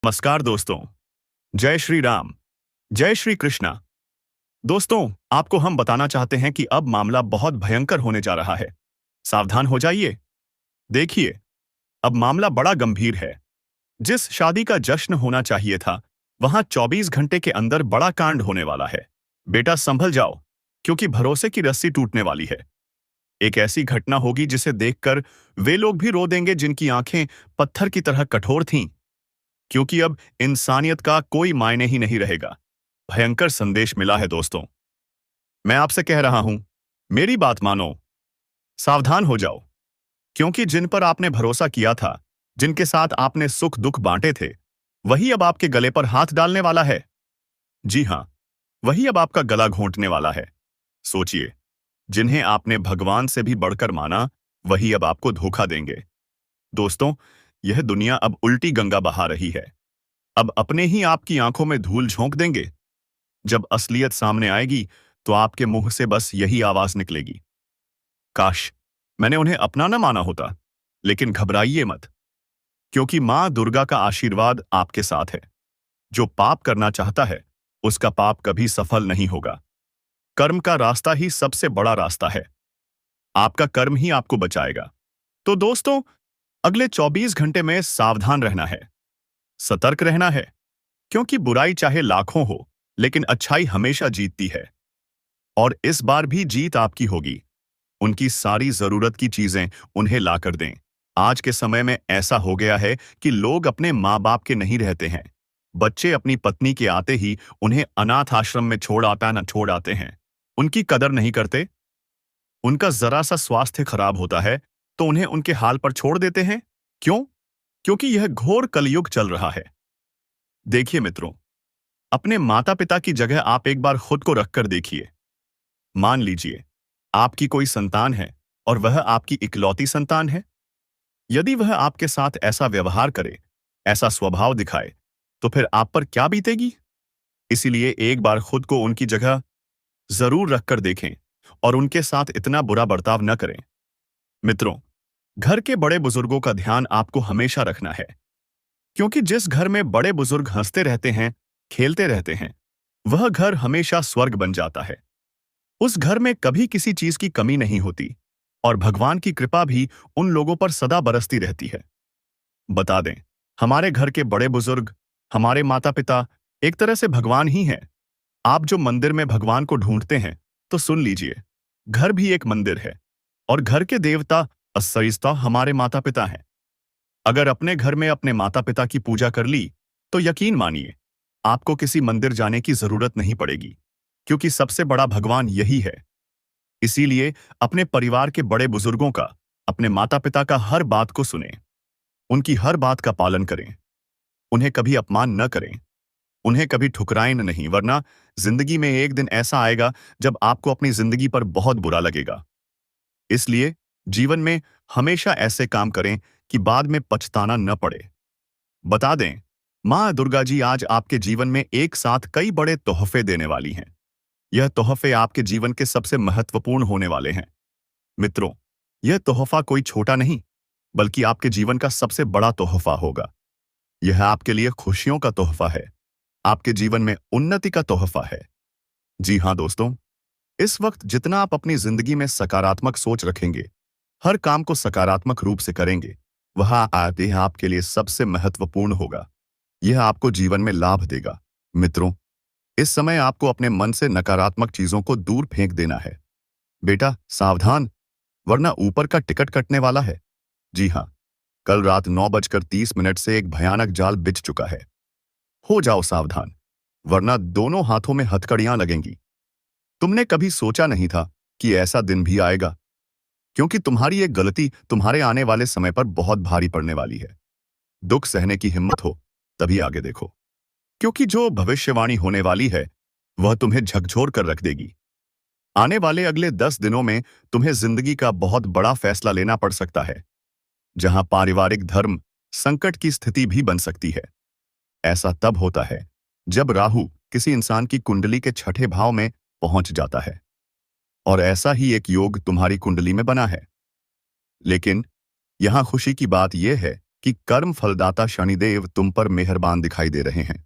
नमस्कार दोस्तों। जय श्री राम। जय श्री कृष्णा। दोस्तों, आपको हम बताना चाहते हैं कि अब मामला बहुत भयंकर होने जा रहा है। सावधान हो जाइए। देखिए, अब मामला बड़ा गंभीर है। जिस शादी का जश्न होना चाहिए था, वहां 24 घंटे के अंदर बड़ा कांड होने वाला है। बेटा संभल जाओ, क्योंकि भरोसे की रस्सी टूटने वाली है। एक ऐसी घटना होगी जिसे देखकर वे लोग भी रो देंगे जिनकी आंखें पत्थर की तरह कठोर थीं, क्योंकि अब इंसानियत का कोई मायने ही नहीं रहेगा। भयंकर संदेश मिला है दोस्तों। मैं आपसे कह रहा हूं, मेरी बात मानो। सावधान हो जाओ, क्योंकि जिन पर आपने भरोसा किया था, जिनके साथ आपने सुख दुख बांटे थे, वही अब आपके गले पर हाथ डालने वाला है। जी हां, वही अब आपका गला घोंटने वाला है। सोचिए, जिन्हें आपने भगवान से भी बढ़कर माना, वही अब आपको धोखा देंगे। दोस्तों, यह दुनिया अब उल्टी गंगा बहा रही है। अब अपने ही आपकी आंखों में धूल झोंक देंगे। जब असलियत सामने आएगी, तो आपके मुंह से बस यही आवाज निकलेगी, काश मैंने उन्हें अपना न माना होता। लेकिन घबराइए मत, क्योंकि मां दुर्गा का आशीर्वाद आपके साथ है। जो पाप करना चाहता है, उसका पाप कभी सफल नहीं होगा। कर्म का रास्ता ही सबसे बड़ा रास्ता है। आपका कर्म ही आपको बचाएगा। तो दोस्तों, अगले 24 घंटे में सावधान रहना है, सतर्क रहना है, क्योंकि बुराई चाहे लाखों हो, लेकिन अच्छाई हमेशा जीतती है। और इस बार भी जीत आपकी होगी। उनकी सारी जरूरत की चीजें उन्हें लाकर दें। आज के समय में ऐसा हो गया है कि लोग अपने माँ बाप के नहीं रहते हैं। बच्चे अपनी पत्नी के आते ही उन्हें अनाथ आश्रम में छोड़ आते हैं। उनकी कदर नहीं करते। उनका जरा सा स्वास्थ्य खराब होता है तो उन्हें उनके हाल पर छोड़ देते हैं। क्यों? क्योंकि यह घोर कलयुग चल रहा है। देखिए मित्रों, अपने माता पिता की जगह आप एक बार खुद को रखकर देखिए। मान लीजिए आपकी कोई संतान है और वह आपकी इकलौती संतान है। यदि वह आपके साथ ऐसा व्यवहार करे, ऐसा स्वभाव दिखाए, तो फिर आप पर क्या बीतेगी? इसीलिए एक बार खुद को उनकी जगह जरूर रखकर देखें और उनके साथ इतना बुरा बर्ताव न करें। मित्रों, घर के बड़े बुजुर्गों का ध्यान आपको हमेशा रखना है, क्योंकि जिस घर में बड़े बुजुर्ग हंसते रहते हैं, खेलते रहते हैं, वह घर हमेशा स्वर्ग बन जाता है। उस घर में कभी किसी चीज की कमी नहीं होती और भगवान की कृपा भी उन लोगों पर सदा बरसती रहती है। बता दें, हमारे घर के बड़े बुजुर्ग, हमारे माता पिता एक तरह से भगवान ही हैं। आप जो मंदिर में भगवान को ढूंढते हैं, तो सुन लीजिए, घर भी एक मंदिर है और घर के देवता असरिस्ता हमारे माता पिता हैं। अगर अपने घर में अपने माता पिता की पूजा कर ली, तो यकीन मानिए, आपको किसी मंदिर जाने की जरूरत नहीं पड़ेगी, क्योंकि सबसे बड़ा भगवान यही है। इसीलिए अपने परिवार के बड़े बुजुर्गों का, अपने माता पिता का हर बात को सुनें, उनकी हर बात का पालन करें, उन्हें कभी अपमान न करें, उन्हें कभी ठुकराएं नहीं, वरना जिंदगी में एक दिन ऐसा आएगा जब आपको अपनी जिंदगी पर बहुत बुरा लगेगा। इसलिए जीवन में हमेशा ऐसे काम करें कि बाद में पछताना न पड़े। बता दें, मां दुर्गा जी आज आपके जीवन में एक साथ कई बड़े तोहफे देने वाली हैं। यह तोहफे आपके जीवन के सबसे महत्वपूर्ण होने वाले हैं। मित्रों, यह तोहफा कोई छोटा नहीं, बल्कि आपके जीवन का सबसे बड़ा तोहफा होगा। यह आपके लिए खुशियों का तोहफा है, आपके जीवन में उन्नति का तोहफा है। जी हां दोस्तों, इस वक्त जितना आप अपनी जिंदगी में सकारात्मक सोच रखेंगे, हर काम को सकारात्मक रूप से करेंगे, वह आते आपके लिए सबसे महत्वपूर्ण होगा। यह आपको जीवन में लाभ देगा। मित्रों, इस समय आपको अपने मन से नकारात्मक चीजों को दूर फेंक देना है। बेटा सावधान, वरना ऊपर का टिकट कटने वाला है। जी हां, कल रात 9:30 से एक भयानक जाल बिछ चुका है। हो जाओ सावधान, वरना दोनों हाथों में हथकड़ियां लगेंगी। तुमने कभी सोचा नहीं था कि ऐसा दिन भी आएगा, क्योंकि तुम्हारी एक गलती तुम्हारे आने वाले समय पर बहुत भारी पड़ने वाली है। दुख सहने की हिम्मत हो, तभी आगे देखो, क्योंकि जो भविष्यवाणी होने वाली है, वह तुम्हें झकझोर कर रख देगी। आने वाले अगले 10 दिनों में तुम्हें जिंदगी का बहुत बड़ा फैसला लेना पड़ सकता है, जहां पारिवारिक धर्म संकट की स्थिति भी बन सकती है। ऐसा तब होता है जब राहु किसी इंसान की कुंडली के छठे भाव में पहुंच जाता है, और ऐसा ही एक योग तुम्हारी कुंडली में बना है। लेकिन यहां खुशी की बात यह है कि कर्म फलदाता शनिदेव तुम पर मेहरबान दिखाई दे रहे हैं।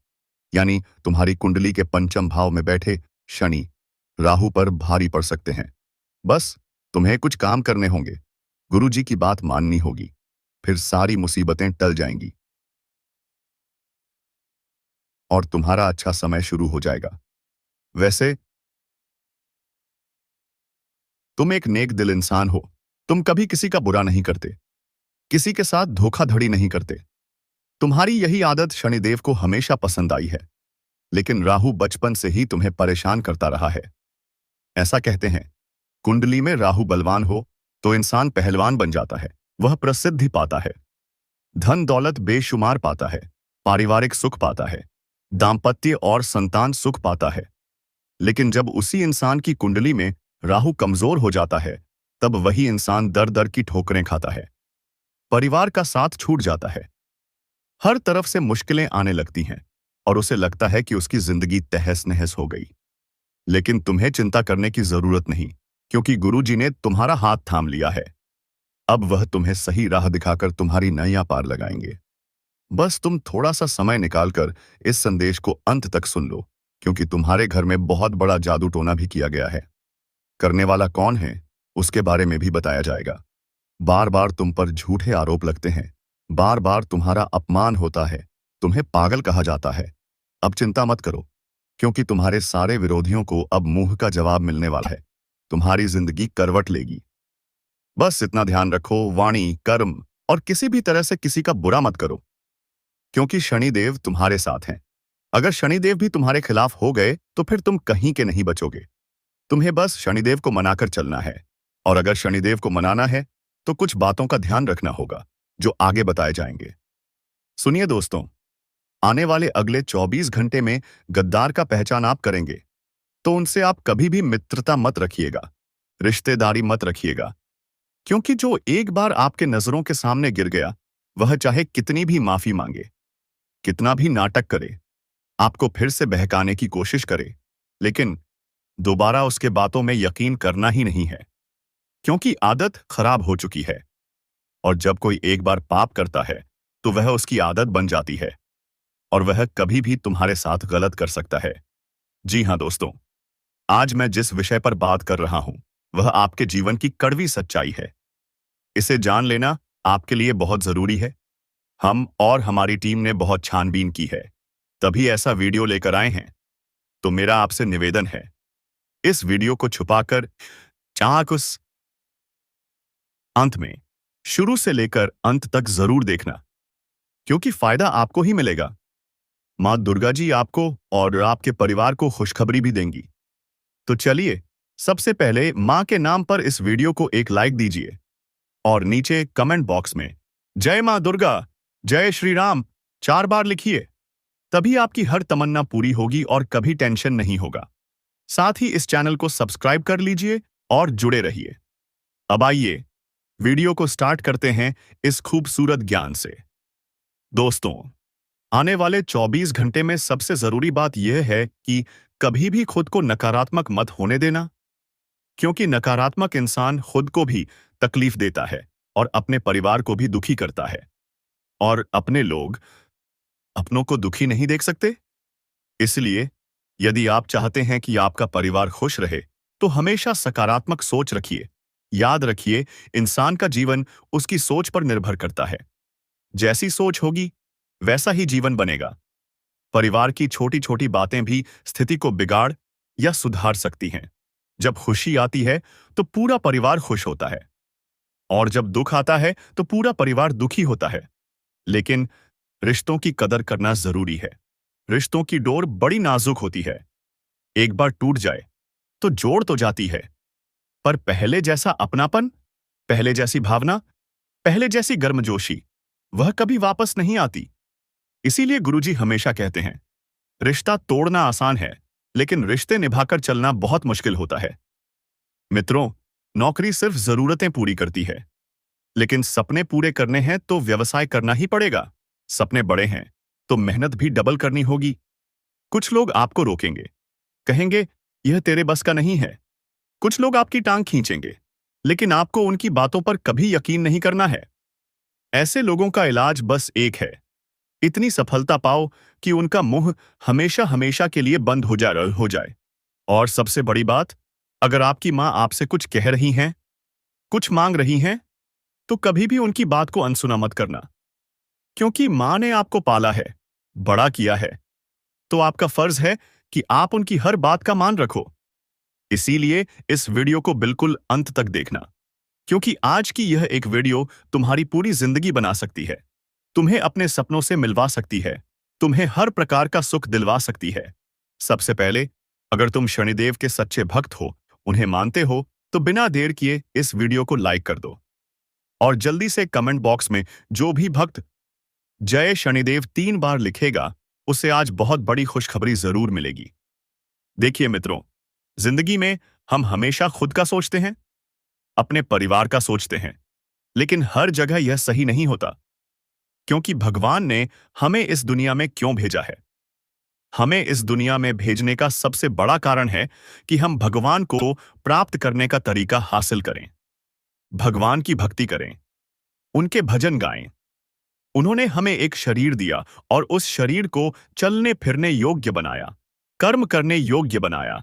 यानी तुम्हारी कुंडली के पंचम भाव में बैठे शनि राहु पर भारी पड़ सकते हैं। बस तुम्हें कुछ काम करने होंगे, गुरुजी की बात माननी होगी, फिर सारी मुसीबतें टल जाएंगी और तुम्हारा अच्छा समय शुरू हो जाएगा। वैसे तुम एक नेक दिल इंसान हो। तुम कभी किसी का बुरा नहीं करते, किसी के साथ धोखाधड़ी नहीं करते। तुम्हारी यही आदत शनिदेव को हमेशा पसंद आई है। लेकिन राहु बचपन से ही तुम्हें परेशान करता रहा है। ऐसा कहते हैं, कुंडली में राहु बलवान हो तो इंसान पहलवान बन जाता है। वह प्रसिद्धि पाता है, धन दौलत बेशुमार पाता है, पारिवारिक सुख पाता है, दाम्पत्य और संतान सुख पाता है। लेकिन जब उसी इंसान की कुंडली में राहु कमजोर हो जाता है, तब वही इंसान दर दर की ठोकरें खाता है। परिवार का साथ छूट जाता है, हर तरफ से मुश्किलें आने लगती हैं और उसे लगता है कि उसकी जिंदगी तहस नहस हो गई। लेकिन तुम्हें चिंता करने की जरूरत नहीं, क्योंकि गुरुजी ने तुम्हारा हाथ थाम लिया है। अब वह तुम्हें सही राह दिखाकर तुम्हारी नैया पार लगाएंगे। बस तुम थोड़ा सा समय निकालकर इस संदेश को अंत तक सुन लो, क्योंकि तुम्हारे घर में बहुत बड़ा जादू टोना भी किया गया है। करने वाला कौन है उसके बारे में भी बताया जाएगा। बार बार तुम पर झूठे आरोप लगते हैं, बार बार तुम्हारा अपमान होता है, तुम्हें पागल कहा जाता है। अब चिंता मत करो, क्योंकि तुम्हारे सारे विरोधियों को अब मुंह का जवाब मिलने वाला है। तुम्हारी जिंदगी करवट लेगी। बस इतना ध्यान रखो, वाणी, कर्म और किसी भी तरह से किसी का बुरा मत करो, क्योंकि शनिदेव तुम्हारे साथ हैं। अगर शनिदेव भी तुम्हारे खिलाफ हो गए तो फिर तुम कहीं के नहीं बचोगे। तुम्हें बस शनिदेव को मनाकर चलना है, और अगर शनिदेव को मनाना है तो कुछ बातों का ध्यान रखना होगा जो आगे बताए जाएंगे। सुनिए दोस्तों, आने वाले अगले 24 घंटे में गद्दार का पहचान आप करेंगे, तो उनसे आप कभी भी मित्रता मत रखिएगा, रिश्तेदारी मत रखिएगा, क्योंकि जो एक बार आपके नजरों के सामने गिर गया, वह चाहे कितनी भी माफी मांगे, कितना भी नाटक करे, आपको फिर से बहकाने की कोशिश करे, लेकिन दोबारा उसके बातों में यकीन करना ही नहीं है, क्योंकि आदत खराब हो चुकी है। और जब कोई एक बार पाप करता है तो वह उसकी आदत बन जाती है और वह कभी भी तुम्हारे साथ गलत कर सकता है। जी हाँ दोस्तों, आज मैं जिस विषय पर बात कर रहा हूं वह आपके जीवन की कड़वी सच्चाई है। इसे जान लेना आपके लिए बहुत जरूरी है। हम और हमारी टीम ने बहुत छानबीन की है, तभी ऐसा वीडियो लेकर आए हैं। तो मेरा आपसे निवेदन है, इस वीडियो को छुपाकर चाक उस अंत में शुरू से लेकर अंत तक जरूर देखना, क्योंकि फायदा आपको ही मिलेगा। मां दुर्गा जी आपको और आपके परिवार को खुशखबरी भी देंगी। तो चलिए, सबसे पहले मां के नाम पर इस वीडियो को एक लाइक दीजिए और नीचे कमेंट बॉक्स में जय मां दुर्गा, जय श्री राम 4 बार लिखिए। तभी आपकी हर तमन्ना पूरी होगी और कभी टेंशन नहीं होगा। साथ ही इस चैनल को सब्सक्राइब कर लीजिए और जुड़े रहिए। अब आइए वीडियो को स्टार्ट करते हैं इस खूबसूरत ज्ञान से। दोस्तों, आने वाले 24 घंटे में सबसे जरूरी बात यह है कि कभी भी खुद को नकारात्मक मत होने देना, क्योंकि नकारात्मक इंसान खुद को भी तकलीफ देता है और अपने परिवार को भी दुखी करता है। और अपने लोग अपनों को दुखी नहीं देख सकते। इसलिए यदि आप चाहते हैं कि आपका परिवार खुश रहे, तो हमेशा सकारात्मक सोच रखिए। याद रखिए, इंसान का जीवन उसकी सोच पर निर्भर करता है। जैसी सोच होगी वैसा ही जीवन बनेगा। परिवार की छोटी छोटी बातें भी स्थिति को बिगाड़ या सुधार सकती हैं। जब खुशी आती है तो पूरा परिवार खुश होता है, और जब दुख आता है तो पूरा परिवार दुखी होता है। लेकिन रिश्तों की कदर करना जरूरी है। रिश्तों की डोर बड़ी नाजुक होती है। एक बार टूट जाए तो जोड़ तो जाती है, पर पहले जैसा अपनापन, पहले जैसी भावना, पहले जैसी गर्मजोशी वह कभी वापस नहीं आती। इसीलिए गुरुजी हमेशा कहते हैं, रिश्ता तोड़ना आसान है, लेकिन रिश्ते निभाकर चलना बहुत मुश्किल होता है। मित्रों, नौकरी सिर्फ जरूरतें पूरी करती है, लेकिन सपने पूरे करने हैं तो व्यवसाय करना ही पड़ेगा। सपने बड़े हैं तो मेहनत भी डबल करनी होगी। कुछ लोग आपको रोकेंगे, कहेंगे यह तेरे बस का नहीं है। कुछ लोग आपकी टांग खींचेंगे, लेकिन आपको उनकी बातों पर कभी यकीन नहीं करना है। ऐसे लोगों का इलाज बस एक है, इतनी सफलता पाओ कि उनका मुंह हमेशा हमेशा के लिए बंद हो जाए। और सबसे बड़ी बात, अगर आपकी माँ आपसे कुछ कह रही हैं, कुछ मांग रही हैं, तो कभी भी उनकी बात को अनसुना मत करना। क्योंकि माँ ने आपको पाला है, बड़ा किया है, तो आपका फर्ज है कि आप उनकी हर बात का मान रखो। इसीलिए इस वीडियो को बिल्कुल अंत तक देखना, क्योंकि आज की यह एक वीडियो तुम्हारी पूरी जिंदगी बना सकती है, तुम्हें अपने सपनों से मिलवा सकती है, तुम्हें हर प्रकार का सुख दिलवा सकती है। सबसे पहले, अगर तुम शनिदेव के सच्चे भक्त हो, उन्हें मानते हो, तो बिना देर किए इस वीडियो को लाइक कर दो और जल्दी से कमेंट बॉक्स में जो भी भक्त जय शनिदेव 3 बार लिखेगा, उसे आज बहुत बड़ी खुशखबरी जरूर मिलेगी। देखिए मित्रों, जिंदगी में हम हमेशा खुद का सोचते हैं, अपने परिवार का सोचते हैं, लेकिन हर जगह यह सही नहीं होता। क्योंकि भगवान ने हमें इस दुनिया में क्यों भेजा है? हमें इस दुनिया में भेजने का सबसे बड़ा कारण है कि हम भगवान को प्राप्त करने का तरीका हासिल करें, भगवान की भक्ति करें, उनके भजन गाएं। उन्होंने हमें एक शरीर दिया और उस शरीर को चलने फिरने योग्य बनाया, कर्म करने योग्य बनाया,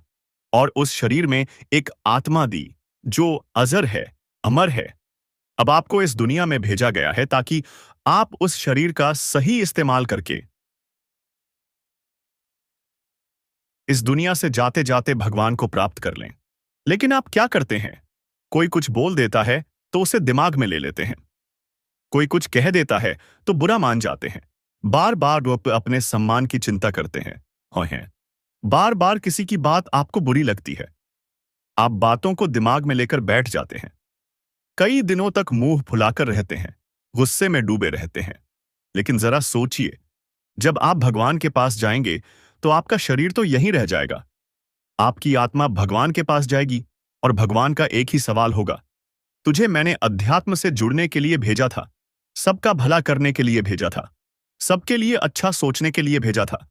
और उस शरीर में एक आत्मा दी जो अजर है, अमर है। अब आपको इस दुनिया में भेजा गया है ताकि आप उस शरीर का सही इस्तेमाल करके इस दुनिया से जाते जाते भगवान को प्राप्त कर लें। लेकिन आप क्या करते हैं? कोई कुछ बोल देता है तो उसे दिमाग में ले लेते हैं, कोई कुछ कह देता है तो बुरा मान जाते हैं, बार बार वो अपने सम्मान की चिंता करते हैं और हैं बार बार किसी की बात आपको बुरी लगती है, आप बातों को दिमाग में लेकर बैठ जाते हैं, कई दिनों तक मुंह फुलाकर रहते हैं, गुस्से में डूबे रहते हैं। लेकिन जरा सोचिए, जब आप भगवान के पास जाएंगे तो आपका शरीर तो यहीं रह जाएगा, आपकी आत्मा भगवान के पास जाएगी और भगवान का एक ही सवाल होगा, तुझे मैंने अध्यात्म से जुड़ने के लिए भेजा था, सबका भला करने के लिए भेजा था, सबके लिए अच्छा सोचने के लिए भेजा था,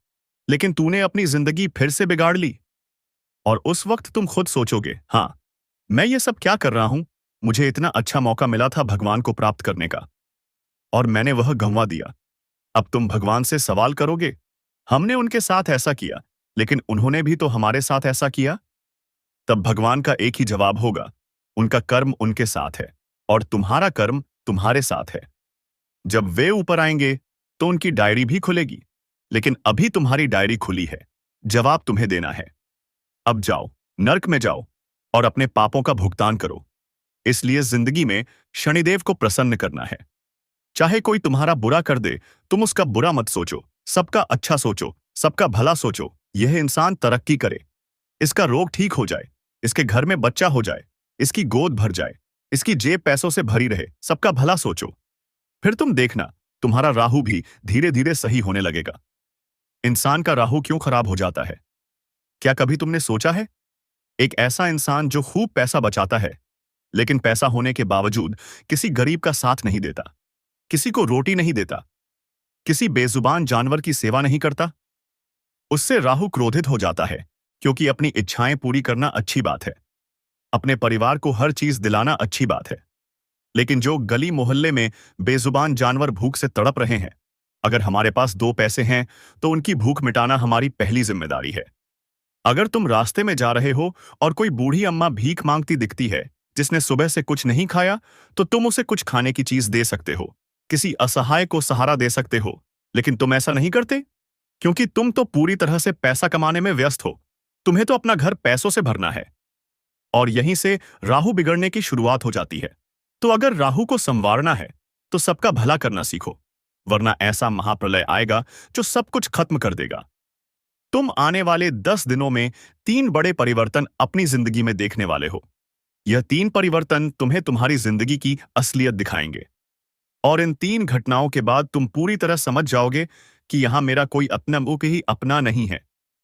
लेकिन तूने अपनी जिंदगी फिर से बिगाड़ ली। और उस वक्त तुम खुद सोचोगे, हाँ, मैं ये सब क्या कर रहा हूं? मुझे इतना अच्छा मौका मिला था भगवान को प्राप्त करने का और मैंने वह गंवा दिया। अब तुम भगवान से सवाल करोगे, हमने उनके साथ ऐसा किया, लेकिन उन्होंने भी तो हमारे साथ ऐसा किया। तब भगवान का एक ही जवाब होगा, उनका कर्म उनके साथ है और तुम्हारा कर्म तुम्हारे साथ है। जब वे ऊपर आएंगे तो उनकी डायरी भी खुलेगी, लेकिन अभी तुम्हारी डायरी खुली है, जवाब तुम्हें देना है। अब जाओ, नर्क में जाओ और अपने पापों का भुगतान करो। इसलिए जिंदगी में शनिदेव को प्रसन्न करना है। चाहे कोई तुम्हारा बुरा कर दे, तुम उसका बुरा मत सोचो, सबका अच्छा सोचो, सबका भला सोचो। यह इंसान तरक्की करे, इसका रोग ठीक हो जाए, इसके घर में बच्चा हो जाए, इसकी गोद भर जाए, इसकी जेब पैसों से भरी रहे, सबका भला सोचो। फिर तुम देखना, तुम्हारा राहु भी धीरे धीरे सही होने लगेगा। इंसान का राहु क्यों खराब हो जाता है? क्या कभी तुमने सोचा है? एक ऐसा इंसान जो खूब पैसा बचाता है, लेकिन पैसा होने के बावजूद किसी गरीब का साथ नहीं देता, किसी को रोटी नहीं देता, किसी बेजुबान जानवर की सेवा नहीं करता, उससे राहु क्रोधित हो जाता है। क्योंकि अपनी इच्छाएं पूरी करना अच्छी बात है, अपने परिवार को हर चीज दिलाना अच्छी बात है, लेकिन जो गली मोहल्ले में बेजुबान जानवर भूख से तड़प रहे हैं, अगर हमारे पास 2 पैसे हैं तो उनकी भूख मिटाना हमारी पहली जिम्मेदारी है। अगर तुम रास्ते में जा रहे हो और कोई बूढ़ी अम्मा भीख मांगती दिखती है, जिसने सुबह से कुछ नहीं खाया, तो तुम उसे कुछ खाने की चीज दे सकते हो, किसी असहाय को सहारा दे सकते हो। लेकिन तुम ऐसा नहीं करते, क्योंकि तुम तो पूरी तरह से पैसा कमाने में व्यस्त हो। तुम्हें तो अपना घर पैसों से भरना है, और यहीं से राहु बिगड़ने की शुरुआत हो जाती है। तो अगर राहु को संवारना है तो सबका भला करना सीखो, वरना ऐसा महाप्रलय आएगा जो सब कुछ खत्म कर देगा। तुम आने वाले 10 दिनों में 3 बड़े परिवर्तन अपनी जिंदगी में देखने वाले हो। यह 3 परिवर्तन तुम्हें तुम्हारी जिंदगी की असलियत दिखाएंगे, और इन 3 घटनाओं के बाद तुम पूरी तरह समझ जाओगे कि यहां मेरा कोई अपना मुख ही अपना नहीं है,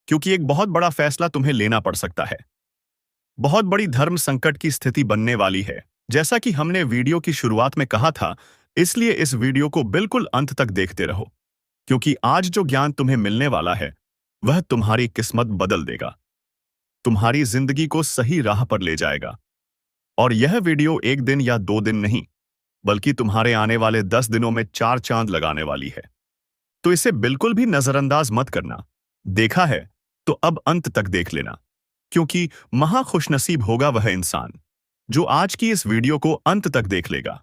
क्योंकि एक बहुत बड़ा फैसला तुम्हें लेना पड़ सकता है। बहुत बड़ी धर्म संकट की स्थिति बनने वाली है, जैसा कि हमने वीडियो की शुरुआत में कहा था। इसलिए इस वीडियो को बिल्कुल अंत तक देखते रहो, क्योंकि आज जो ज्ञान तुम्हें मिलने वाला है वह तुम्हारी किस्मत बदल देगा, तुम्हारी जिंदगी को सही राह पर ले जाएगा। और यह वीडियो 1 दिन या 2 दिन नहीं, बल्कि तुम्हारे आने वाले 10 दिनों में 4 चांद लगाने वाली है। तो इसे बिल्कुल भी नजरअंदाज मत करना। देखा है तो अब अंत तक देख लेना, क्योंकि महा खुशनसीब होगा वह इंसान जो आज की इस वीडियो को अंत तक देख लेगा।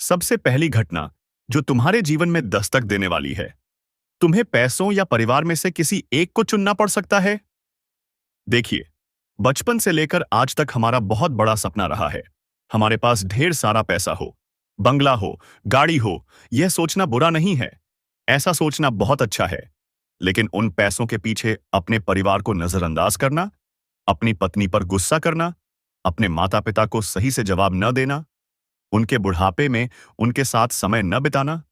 सबसे पहली घटना जो तुम्हारे जीवन में दस्तक देने वाली है, तुम्हें पैसों या परिवार में से किसी एक को चुनना पड़ सकता है। देखिए, बचपन से लेकर आज तक हमारा बहुत बड़ा सपना रहा है हमारे पास ढेर सारा पैसा हो, बंगला हो, गाड़ी हो। यह सोचना बुरा नहीं है, ऐसा सोचना बहुत अच्छा है। लेकिन उन पैसों के पीछे अपने परिवार को नजरअंदाज करना, अपनी पत्नी पर गुस्सा करना, अपने माता पिता को सही से जवाब न देना, उनके बुढ़ापे में उनके साथ समय न बिताना,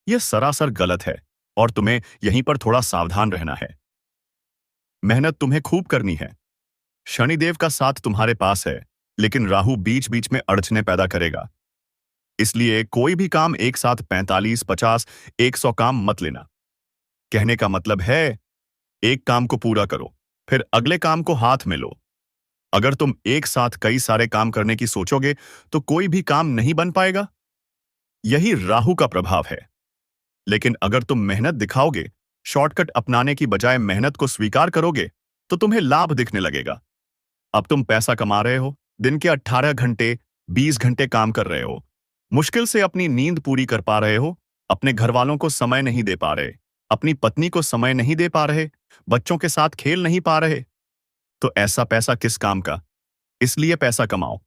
यह सरासर गलत है और तुम्हें यहीं पर थोड़ा सावधान रहना है। मेहनत तुम्हें खूब करनी है। शनिदेव का साथ तुम्हारे पास है, लेकिन राहु बीच बीच में अड़चने पैदा करेगा। इसलिए कोई भी काम एक साथ 45, 50, 100 काम मत लेना। कहने का मतलब है, एक काम को पूरा करो, फिर अगले काम को हाथ में लो। अगर तुम एक साथ कई सारे काम करने की सोचोगे तो कोई भी काम नहीं बन पाएगा। यही राहु का प्रभाव है। लेकिन अगर तुम मेहनत दिखाओगे, शॉर्टकट अपनाने की बजाय मेहनत को स्वीकार करोगे, तो तुम्हें लाभ दिखने लगेगा। अब तुम पैसा कमा रहे हो, दिन के 18 घंटे, 20 घंटे काम कर रहे हो, मुश्किल से अपनी नींद पूरी कर पा रहे हो, अपने घर वालों को समय नहीं दे पा रहे, अपनी पत्नी को समय नहीं दे पा रहे, बच्चों के साथ खेल नहीं पा रहे, तो ऐसा पैसा किस काम का। इसलिए पैसा कमाओ,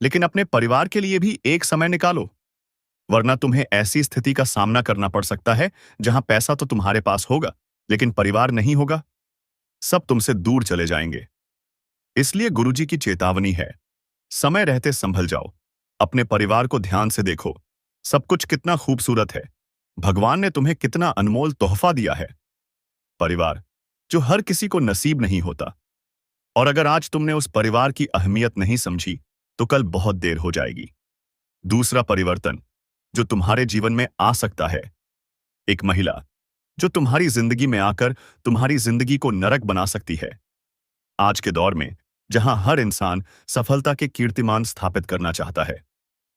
लेकिन अपने परिवार के लिए भी एक समय निकालो, वरना तुम्हें ऐसी स्थिति का सामना करना पड़ सकता है जहां पैसा तो तुम्हारे पास होगा, लेकिन परिवार नहीं होगा। सब तुमसे दूर चले जाएंगे। इसलिए गुरुजी की चेतावनी है, समय रहते संभल जाओ, अपने परिवार को ध्यान से देखो। सब कुछ कितना खूबसूरत है, भगवान ने तुम्हें कितना अनमोल तोहफा दिया है। परिवार जो हर किसी को नसीब नहीं होता, और अगर आज तुमने उस परिवार की अहमियत नहीं समझी तो कल बहुत देर हो जाएगी। दूसरा परिवर्तन जो तुम्हारे जीवन में आ सकता है, एक महिला जो तुम्हारी जिंदगी में आकर तुम्हारी जिंदगी को नरक बना सकती है। आज के दौर में जहां हर इंसान सफलता के कीर्तिमान स्थापित करना चाहता है,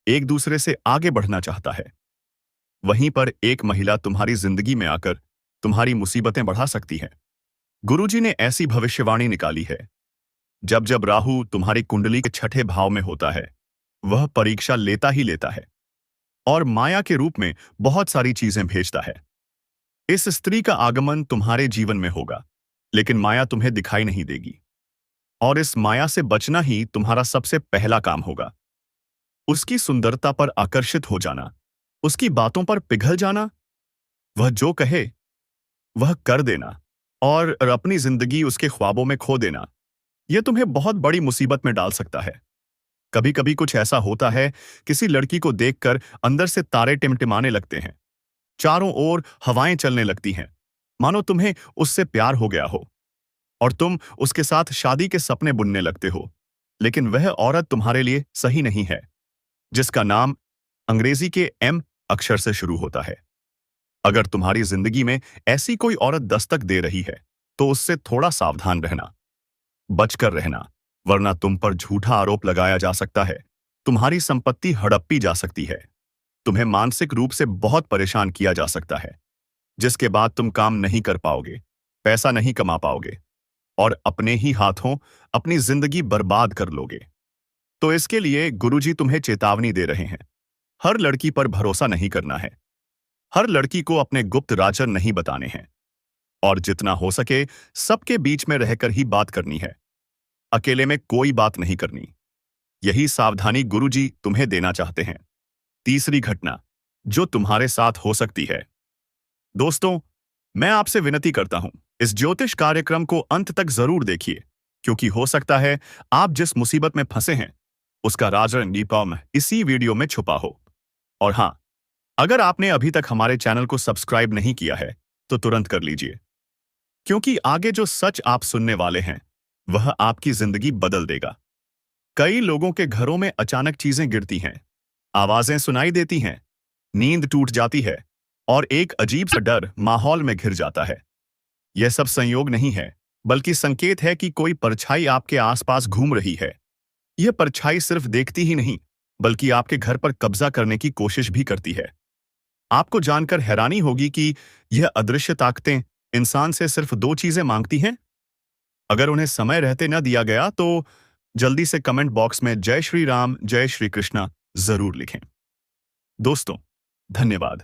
एक दूसरे से आगे बढ़ना चाहता है, वहीं पर एक महिला तुम्हारी जिंदगी में आकर तुम्हारी मुसीबतें बढ़ा सकती है। गुरुजी ने ऐसी भविष्यवाणी निकाली है, जब जब राहु तुम्हारी कुंडली के छठे भाव में होता है, वह परीक्षा लेता ही लेता है और माया के रूप में बहुत सारी चीजें भेजता है। इस स्त्री का आगमन तुम्हारे जीवन में होगा, लेकिन माया तुम्हें दिखाई नहीं देगी, और इस माया से बचना ही तुम्हारा सबसे पहला काम होगा। उसकी सुंदरता पर आकर्षित हो जाना, उसकी बातों पर पिघल जाना, वह जो कहे वह कर देना और अपनी जिंदगी उसके ख्वाबों में खो देना, यह तुम्हें बहुत बड़ी मुसीबत में डाल सकता है। कभी कभी कुछ ऐसा होता है, किसी लड़की को देखकर अंदर से तारे टिमटिमाने लगते हैं, चारों ओर हवाएं चलने लगती हैं, मानो तुम्हें उससे प्यार हो गया हो और तुम उसके साथ शादी के सपने बुनने लगते हो। लेकिन वह औरत तुम्हारे लिए सही नहीं है, जिसका नाम अंग्रेजी के एम अक्षर से शुरू होता है। अगर तुम्हारी जिंदगी में ऐसी कोई औरत दस्तक दे रही है तो उससे थोड़ा सावधान रहना, बचकर रहना, वरना तुम पर झूठा आरोप लगाया जा सकता है, तुम्हारी संपत्ति हड़प्पी जा सकती है, तुम्हें मानसिक रूप से बहुत परेशान किया जा सकता है, जिसके बाद तुम काम नहीं कर पाओगे, पैसा नहीं कमा पाओगे और अपने ही हाथों अपनी जिंदगी बर्बाद कर लोगे। तो इसके लिए गुरुजी तुम्हें चेतावनी दे रहे हैं, हर लड़की पर भरोसा नहीं करना है, हर लड़की को अपने गुप्त राज नहीं बताने हैं, और जितना हो सके सबके बीच में रहकर ही बात करनी है, अकेले में कोई बात नहीं करनी। यही सावधानी गुरुजी तुम्हें देना चाहते हैं। तीसरी घटना जो तुम्हारे साथ हो सकती है। दोस्तों, मैं आपसे विनती करता हूं, इस ज्योतिष कार्यक्रम को अंत तक जरूर देखिए, क्योंकि हो सकता है आप जिस मुसीबत में फंसे हैं उसका राज निपाम इसी वीडियो में छुपा हो। और हां, अगर आपने अभी तक हमारे चैनल को सब्सक्राइब नहीं किया है तो तुरंत कर लीजिए, क्योंकि आगे जो सच आप सुनने वाले हैं वह आपकी जिंदगी बदल देगा। कई लोगों के घरों में अचानक चीजें गिरती हैं, आवाजें सुनाई देती हैं, नींद टूट जाती है और एक अजीब सा डर माहौल में घिर जाता है। यह सब संयोग नहीं है, बल्कि संकेत है कि कोई परछाई आपके आसपास घूम रही है। यह परछाई सिर्फ देखती ही नहीं, बल्कि आपके घर पर कब्जा करने की कोशिश भी करती है। आपको जानकर हैरानी होगी कि यह अदृश्य ताकतें इंसान से सिर्फ दो चीजें मांगती हैं। अगर उन्हें समय रहते न दिया गया तो जल्दी से कमेंट बॉक्स में जय श्री राम, जय श्री कृष्णा जरूर लिखें। दोस्तों, धन्यवाद।